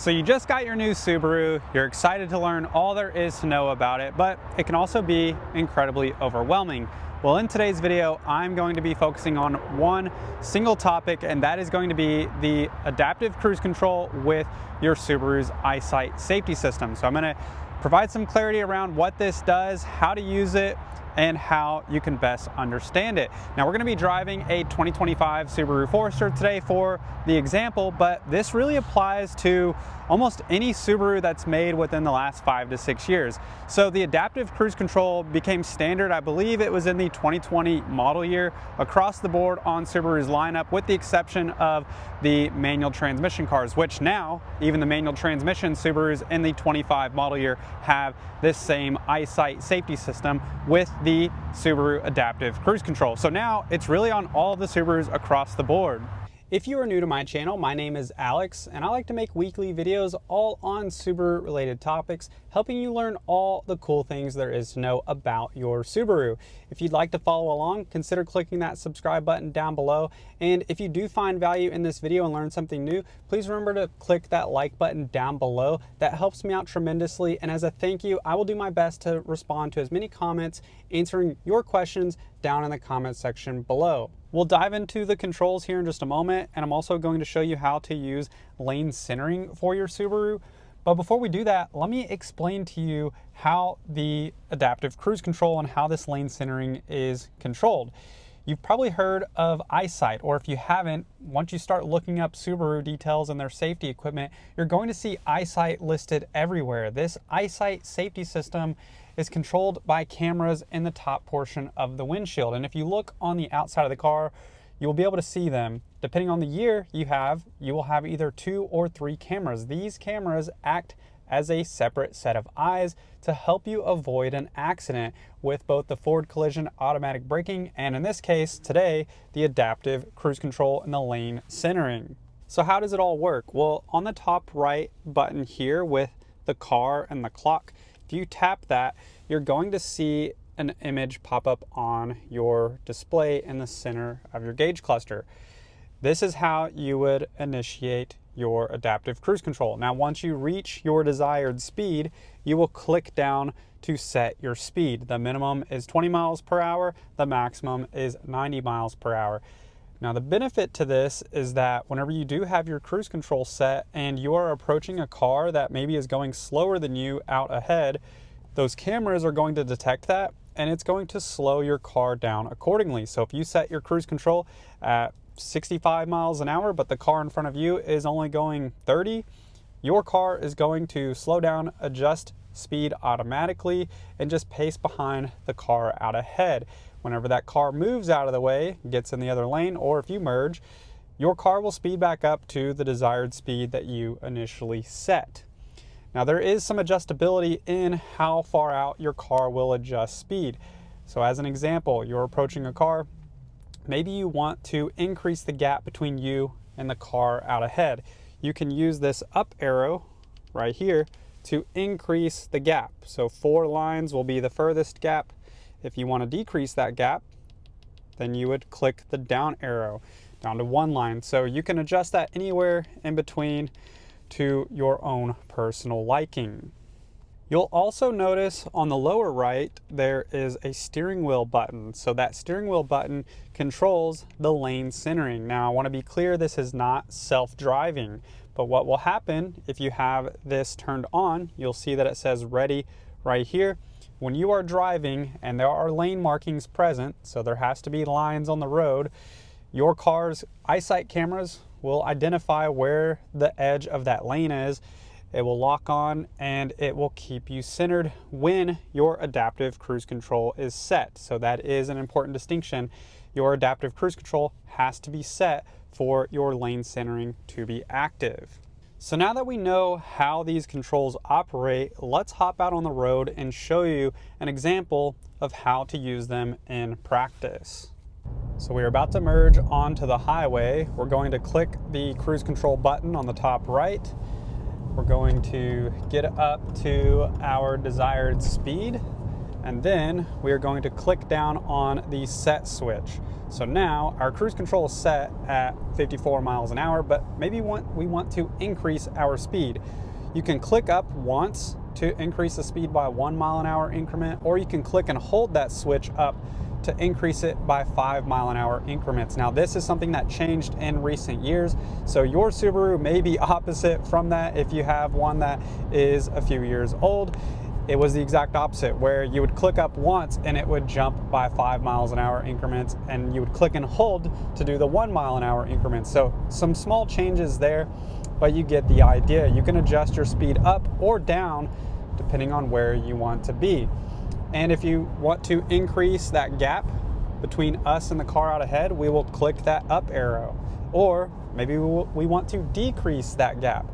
So you just got your new Subaru, you're excited to learn all there is to know about it, but it can also be incredibly overwhelming. Well, in today's video, I'm going to be focusing on one single topic, and that is going to be the adaptive cruise control with your Subaru's EyeSight safety system. So I'm going to provide some clarity around what this does, how to use it, and how you can best understand it. Now we're going to be driving a 2025 Subaru Forester today for the example, but this really applies to almost any Subaru that's made within the last 5 to 6 years. So the adaptive cruise control became standard, I believe it was in the 2020 model year, across the board on Subaru's lineup, with the exception of the manual transmission cars, which now even the manual transmission Subarus in the 25 model year have this same EyeSight safety system with the Subaru adaptive cruise control. So now it's really on all of the Subarus across the board. If you are new to my channel, my name is Alex, and I like to make weekly videos all on Subaru related topics, helping you learn all the cool things there is to know about your Subaru. If you'd like to follow along, consider clicking that subscribe button down below. And if you do find value in this video and learn something new, please remember to click that like button down below. That helps me out tremendously. And as a thank you, I will do my best to respond to as many comments, answering your questions down in the comment section below. We'll dive into the controls here in just a moment, and I'm also going to show you how to use lane centering for your Subaru. But before we do that, let me explain to you how the adaptive cruise control and how this lane centering is controlled. You've probably heard of EyeSight, or if you haven't, once you start looking up Subaru details and their safety equipment, you're going to see EyeSight listed everywhere. This EyeSight safety system is controlled by cameras in the top portion of the windshield. And if you look on the outside of the car, you'll be able to see them. Depending on the year you will have either 2 or 3 cameras. These cameras act as a separate set of eyes to help you avoid an accident with both the forward collision automatic braking and, in this case today, the adaptive cruise control and the lane centering. So how does it all work? Well, on the top right button here with the car and the clock, if you tap that, you're going to see an image pop up on your display in the center of your gauge cluster. This is how you would initiate your adaptive cruise control. Now, once you reach your desired speed, you will click down to set your speed. The minimum is 20 miles per hour, the maximum is 90 miles per hour. Now, the benefit to this is that whenever you do have your cruise control set and you are approaching a car that maybe is going slower than you out ahead, those cameras are going to detect that, and it's going to slow your car down accordingly. So if you set your cruise control at 65 miles an hour, but the car in front of you is only going 30, your car is going to slow down, adjust speed automatically, and just pace behind the car out ahead. Whenever that car moves out of the way, gets in the other lane, or if you merge, your car will speed back up to the desired speed that you initially set. Now, there is some adjustability in how far out your car will adjust speed. So as an example, you're approaching a car, maybe you want to increase the gap between you and the car out ahead. You can use this up arrow right here to increase the gap. So 4 lines will be the furthest gap. If you want to decrease that gap, then you would click the down arrow down to 1 line. So you can adjust that anywhere in between to your own personal liking. You'll also notice on the lower right, there is a steering wheel button. So that steering wheel button controls the lane centering. Now, I want to be clear, this is not self-driving, but what will happen if you have this turned on, you'll see that it says ready right here. When you are driving and there are lane markings present, so there has to be lines on the road, your car's EyeSight cameras will identify where the edge of that lane is. It will lock on and it will keep you centered when your adaptive cruise control is set. So that is an important distinction. Your adaptive cruise control has to be set for your lane centering to be active. So now that we know how these controls operate, let's hop out on the road and show you an example of how to use them in practice. So we're about to merge onto the highway. We're going to click the cruise control button on the top right. We're going to get up to our desired speed. And then we are going to click down on the set switch. So now our cruise control is set at 54 miles an hour, but maybe we want to increase our speed. You can click up once to increase the speed by 1 mile an hour increment, or you can click and hold that switch up to increase it by 5 mile an hour increments. Now this is something that changed in recent years, so your Subaru may be opposite from that. If you have one that is a few years old, it was the exact opposite, where you would click up once and it would jump by 5 miles an hour increments, and you would click and hold to do the 1 mile an hour increments. So some small changes there, but you get the idea. You can adjust your speed up or down depending on where you want to be. And if you want to increase that gap between us and the car out ahead, we will click that up arrow. Or maybe we want to decrease that gap.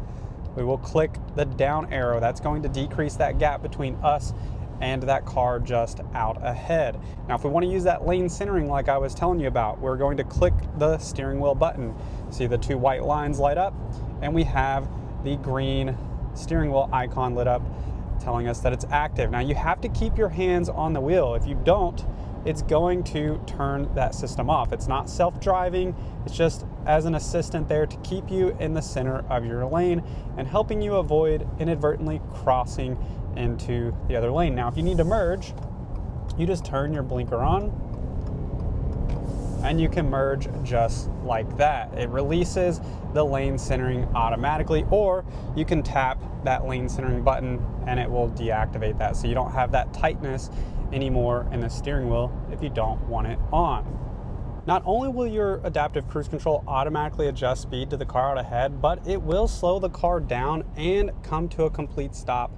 We will click the down arrow. That's going to decrease that gap between us and that car just out ahead. Now, if we want to use that lane centering like I was telling you about, we're going to click the steering wheel button. See the two white lines light up, and we have the green steering wheel icon lit up, telling us that it's active. Now you have to keep your hands on the wheel. If you don't, it's going to turn that system off. It's not self-driving, it's just as an assistant there to keep you in the center of your lane and helping you avoid inadvertently crossing into the other lane. Now if you need to merge, you just turn your blinker on and you can merge just like that. It releases the lane centering automatically, or you can tap that lane centering button and it will deactivate that, so you don't have that tightness anymore in the steering wheel if you don't want it on. Not only will your adaptive cruise control automatically adjust speed to the car out ahead, but it will slow the car down and come to a complete stop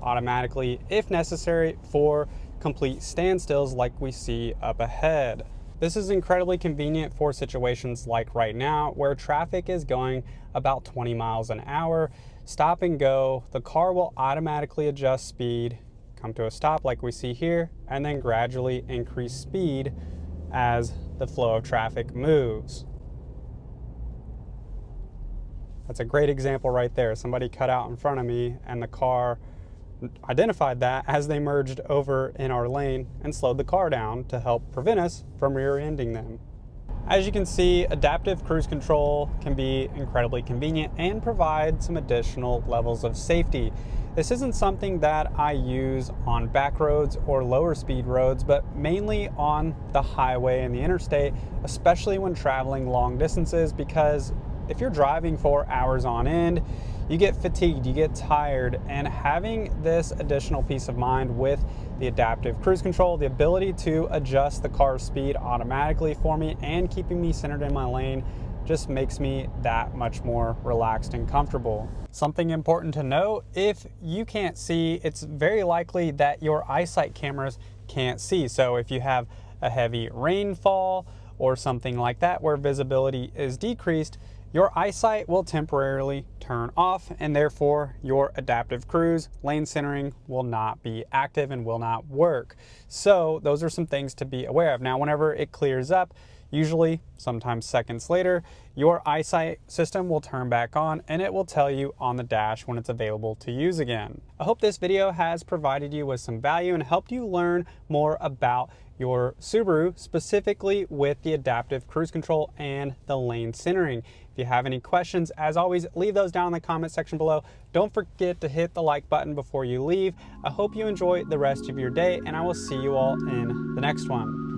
automatically if necessary for complete standstills like we see up ahead. This is incredibly convenient for situations like right now where traffic is going about 20 miles an hour. Stop and go, the car will automatically adjust speed, come to a stop like we see here, and then gradually increase speed as the flow of traffic moves. That's a great example right there. Somebody cut out in front of me and the car identified that as they merged over in our lane and slowed the car down to help prevent us from rear-ending them. As you can see, adaptive cruise control can be incredibly convenient and provide some additional levels of safety. This isn't something that I use on back roads or lower speed roads, but mainly on the highway and the interstate, especially when traveling long distances, because if you're driving for hours on end, you get fatigued, you get tired, and having this additional peace of mind with the adaptive cruise control, the ability to adjust the car's speed automatically for me and keeping me centered in my lane, just makes me that much more relaxed and comfortable. Something important to note, if you can't see, it's very likely that your EyeSight cameras can't see. So if you have a heavy rainfall or something like that where visibility is decreased, your EyeSight will temporarily turn off, and therefore your adaptive cruise lane centering will not be active and will not work. So those are some things to be aware of. Now, whenever it clears up, usually sometimes seconds later, your EyeSight system will turn back on and it will tell you on the dash when it's available to use again. I hope this video has provided you with some value and helped you learn more about your Subaru, specifically with the adaptive cruise control and the lane centering. If you have any questions, as always, leave those down in the comment section below. Don't forget to hit the like button before you leave. I hope you enjoy the rest of your day, and I will see you all in the next one.